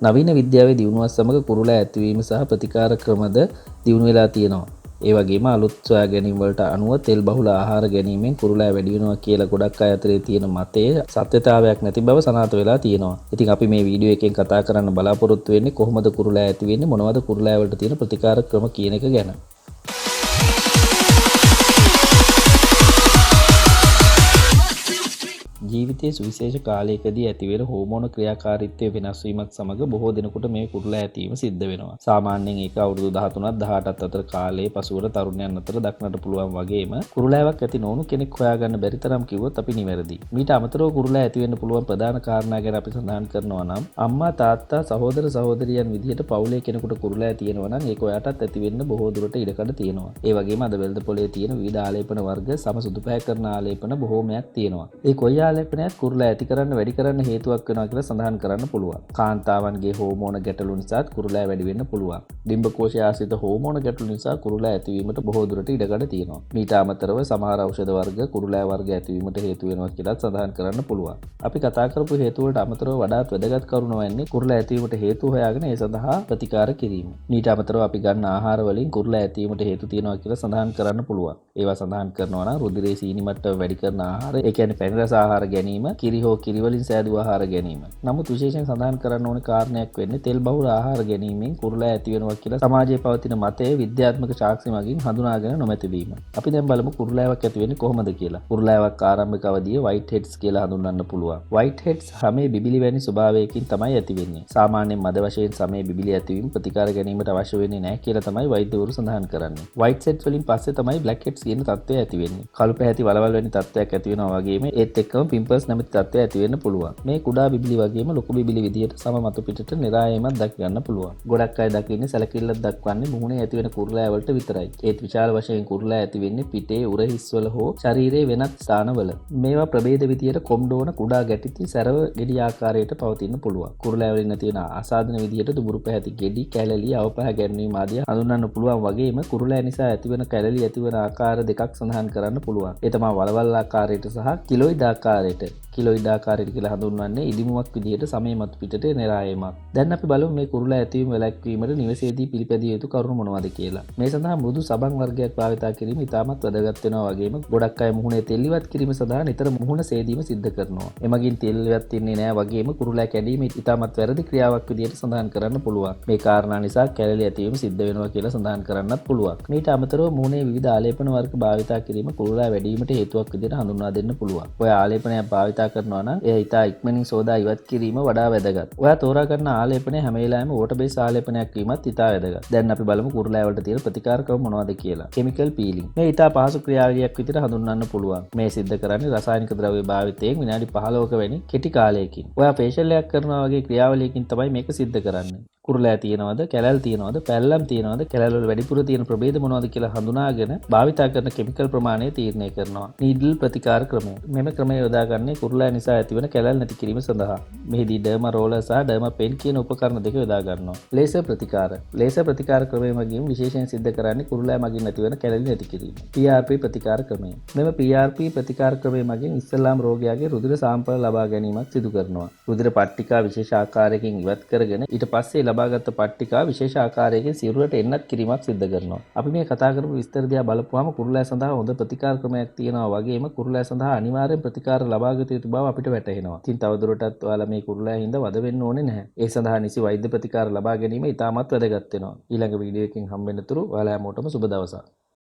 නවීන විද්‍යාවේ දියුණුවත් සමග කුරුල්ලා ඇතිවීම සහ ප්‍රතිකාර ක්‍රමද දියුණු වෙලා තියෙනවා. ඒ වගේම අලුත් සොයා ගැනීම් වලට අනුව තෙල් බහුල ආහාර ගැනීමෙන් කුරුල්ලා වැඩි වෙනවා කියලා ගොඩක් අය අතරේ තියෙන මතයේ සත්‍යතාවයක් නැති බව සනාථ වෙලා තියෙනවා. ඉතින් අපි මේ වීඩියෝ එකෙන් කතා කරන්න බලාපොරොත්තු වෙන්නේ කොහොමද කුරුල්ලා ඇති වෙන්නේ, මොනවද කුරුල්ලා වලට තියෙන ප්‍රතිකාර ක්‍රම කියන එක ගැන. ජීවිතයේ සුවිශේෂ කාලයකදී ඇතිවෙන හෝමෝන ක්‍රියාකාරීත්වය වෙනස් වීමත් සමග බොහෝ දෙනෙකුට මේ කුරුල්ලා ඇතිවීම සිද්ධ වෙනවා. සාමාන්‍යයෙන් ඒක අවුරුදු 13ත් 18ත් අතර කාලයේ පසුවර තරුණයන් අතර දක්නට පුළුවන් වගේම කුරුල්ලාවක් ඇති නොවුණු කෙනෙක් හොයාගන්න බැරි තරම් කිව්වොත් අපි නිවැරදි. මීට අමතරව කුරුල්ලා ඇති වෙන්න පුළුවන් ප්‍රධාන කාරණා ගැන අපි සඳහන් කරනවා නම් අම්මා තාත්තා සහෝදර සහෝදරියන් විදිහට පවුලේ කෙනෙකුට කුරුල්ලා තියෙනවා නම් ඒක ඔයාටත් ඇති වෙන්න බොහෝ දුරට ඉඩකඩ තියෙනවා. ඒ වගේම අද වෙළඳ පොලේ තියෙන විවිධ ආලේපන වර්ග සම සුදු පැහැ කරන ආලේපන බොහෝමයක් තියෙනවා. ඒ කොයි ආලේපනයත් කුරුල්ලා ඇති කරන්න වැඩි කරන්න හේතුවක් වෙනවා කියලා සඳහන් කරන්න පුළුවන්. කාන්තාවන්ගේ හෝමෝන ගැටලු නිසාත් කුරුල්ලා වැඩි වෙන්න පුළුවන්. ඩිම්බකෝෂය ආශ්‍රිත හෝමෝන ගැටලු නිසා කුරුල්ලා ඇතිවීමට බොහෝ දුරට ඉඩකඩ තියෙනවා. මීට අමතරව සමහර ඖෂධ වර්ග කුරුල්ලා වර්ග ඇතිවීමට හේතු වෙනවා කියලා සඳහන් කරන්න පුළුවන්. අපි කතා කරපු හේතු වලට අමතරව වඩාත් වැදගත් කරුණ වන්නේ කුරුල්ලා ඇතිවීමට හේතු හොයාගෙන ඒ සඳහා ප්‍රතිකාර කිරීම. මීට අමතරව අපි ගන්න ආහාර වලින් කුරුල්ලා ඇතිවීමට හේතු තියෙනවා කියලා සඳහන් කරන්න පුළුවන්. ඒවා සඳහන් කරනවා නම් රුධිරයේ සීනි මට්ටම වැඩි කරන ආහාර, ඒ කියන්නේ පැණි රස ආහාර ගැනීම, කිරි හෝ කිරි වලින් සෑදු ආහාර ගැනීම. නමුත් විශේෂයෙන් සඳහන් කරන්න ඕන කාරණයක් වෙන්නේ තෙල් බහුල ආහාර ගැනීමෙන් කුරුල්ලා ඇති වෙනවා කියලා සමාජයේ පවතින මතයේ විද්‍යාත්මක සාක්ෂි මගින් හඳුනාගෙන නොමැතිවීම. අපි දැන් බලමු කුරුල්ලාවක් ඇති වෙන්නේ කොහොමද කියලා. කුරුල්ලාවක් ආරම්භක අවධියේ Whiteheads කියලා හඳුන්වන්න පුළුවන්. Whiteheads හැමේ බිබිලි වැනි ස්වභාවයකින් තමයි ඇති වෙන්නේ. සාමාන්‍යයෙන් මද වශයෙන් සමේ බිබිලි ඇතිවීම ප්‍රතිකාර ගැනීමට අවශ්‍ය වෙන්නේ නැහැ කියලා තමයි වෛද්‍යවරු සඳහන් කරන්නේ. Whiteheads වලින් පස්සේ තමයි Blackheads කියන තත්ත්වය ඇති වෙන්නේ. කළු පැහැති වලවල් වැනි තත්ත්වයක් ඇති වෙනවා වගේම ඒත් එක්කම pimples නැමැති තත්ත්වය ඇති වෙන්න පුළුවන්. මේ කුඩා බිබිලි වගේම ලොකු බිබිලි විදියට සම මතු පිටට නිරායමක් දක් ගන්න පුළුවන්. ගොඩක් අය දකින්නේ සැලකිල්ලක් දක්වන්නේ මුහුණේ ඇති වෙන කුරුල්ලා වලට විතරයි. ඒත් විශාල වශයෙන් කුරුල්ලා ඇති වෙන්නේ පිටේ උර හිස්වල හෝ ශරීරයේ වෙනත් ස්ථානවල. මේවා ප්‍රභේද විදියට කොම්ඩෝන කුඩා ගැටිති සැරව ගෙඩි ආකාරයට පවතින්න පුළුවන්. කුරුල්ලා වලින් ඇති වෙන ආසාදන විදියට දුඹුරු පැහැති ගෙඩි, කැලලි, අවපහ ගැන්වීම ආදී හඳුන්වන්න පුළුවන් වගේම කුරුල්ලා නිසා ඇතිවන කැලලි ඇතිවන ආකාර දෙකක් සඳහන් කරන්න පුළුවන්. ඒ තමයි වලවල් ආකාරයට සහ කිලොයිඩ් ආකාරයට. කිලොයිඩ් ආකාරයට කියලා හඳුන්වන්නේ ඉදිමුවක් විදිහට සමේ මතු පිටට නිරායමක්. දැන් අපි බලමු මේ කුරුල්ලා ඇතිවීම වැළැක්වීමට නිවසේදී පිළිපැදිය යුතු කරුණු මොනවද කියලා. මේ සඳහා මෘදු සබන් වර්ගයක් භාවිතා කිරීම ඉතාමත් වැදගත් වෙනවා වගේම ගොඩක් අය මුහුණේ තෙල් ඉවත් කිරීම සඳහා නිතර මුහුණ සේදීම සිද්ධ කරනවා. එමගින් තෙල් ඉවත් වෙන්නේ නැහැ වගේම කුරුල්ලා කැඩීම ඉතාමත් වැරදි ක්‍රියාවක් විදිහට සඳහන් කරන්න පුළුවන්. මේ කාරණා නිසා කැලලි ඇතිවීම සිද්ධ වෙනවා කියලා සඳහන් කරන්නත් පුළුවන්. මීට අමතරව මුහුණේ විවිධ ආලේපන වර්ග භාවිතා කිරීම කුරුල්ලා වැඩිවීමට හේතුවක් විදිහට හඳුන්වා දෙන්න පුළුවන්. ඔය ආලේපනයක් භාවිතා කරනවා නම් එය ඉතා ඉක්මනින් සෝදා ඉවත් කිරීම වඩා වැදගත්. ඔයා තෝරා ගන්න ආලේපනය හැම වෙලාවෙම වෝටර් බේස් ආලේපනයක් වීමත් ඉතා වැදගත්. දැන් අපි බලමු කුරුල්ලා වලට තියෙන ප්‍රතිකාර ක්‍රම මොනවද කියලා. කෙමිකල් පීලිං. මේ ඉතා පහසු ක්‍රියාවලියක් විදිහට හඳුන්වන්න පුළුවන්. මේ සිද්ධ කරන්නේ රසායනික ද්‍රව්‍ය භාවිතයෙන් විනාඩි 15ක වැනි කෙටි කාලයකින්. ඔයා ෆේෂියල් එකක් කරනවා වගේ ක්‍රියාවලියකින් තමයි මේක සිද්ධ කරන්නේ. කුරුල්ලා තියෙනවද, කැලල් තියෙනවද, පැල්ලම් තියෙනවද, කැලල් වල වැඩිපුර තියෙන ප්‍රභේද මොනවද කියලා හඳුනාගෙන භාවිතා කරන කෙමිකල් ප්‍රමාණය තීරණය කරනවා. නීඩල් ප්‍රතිකාර ක්‍රමය. මෙම ක්‍රමය යොදාගන්නේ කුරුල්ලා නිසා ඇතිවන කැලල් නැති කිරීම සඳහා. මෙහිදී ඩර්මා රෝලර් සහ ඩර්මා පෙන් කියන උපකරණ දෙක යොදා ගන්නවා. ලේසර් ප්‍රතිකාර. ලේසර් ප්‍රතිකාර ක්‍රමය මගින් විශේෂයෙන් සිද්ධ කරන්නේ කුරුල්ලා මගින් ඇතිවන කැලල් නැති කිරීම. PRP ප්‍රතිකාර ක්‍රමය. මෙම PRP ප්‍රතිකාර ක්‍රමය මගින් ඉස්ලාම් රෝගියාගේ රුධිර සාම්පල ලබා ගැනීමක් සිදු කරනවා. රුධිර පට්ටිකා විශේෂ ආකාරයකින් ඉවත් කරගෙන ඊට පස්සේ ලබාගත් පට්ටිකා විශේෂ ආකාරයකින් සිරුරට එන්නත් කිරීමක් සිද්ධ කරනවා. අපි මේ කතා කරපු විස්තර දිහා බලපුවාම කුරුල්ලා සඳහා හොඳ ප්‍රතිකාර ක්‍රමයක් තියෙනවා වගේම කුරුල්ලා සඳහා අනිවාර්යෙන් ප්‍රතිකාර ලබාගත යුතු බව අපිට වැටහෙනවා. ඉතින් තවදුරටත් ඔයාලා මේ කුරුල්ලා හින්දා වද වෙන්න ඕනේ නැහැ. ඒ සඳහා නිසි වෛද්‍ය ප්‍රතිකාර ලබා ගැනීම ඉතාමත් වැදගත් වෙනවා. ඊළඟ වීඩියෝ එකකින් හම්බ වෙනතුරු ඔයාලා හැමෝටම සුබ දවසක්.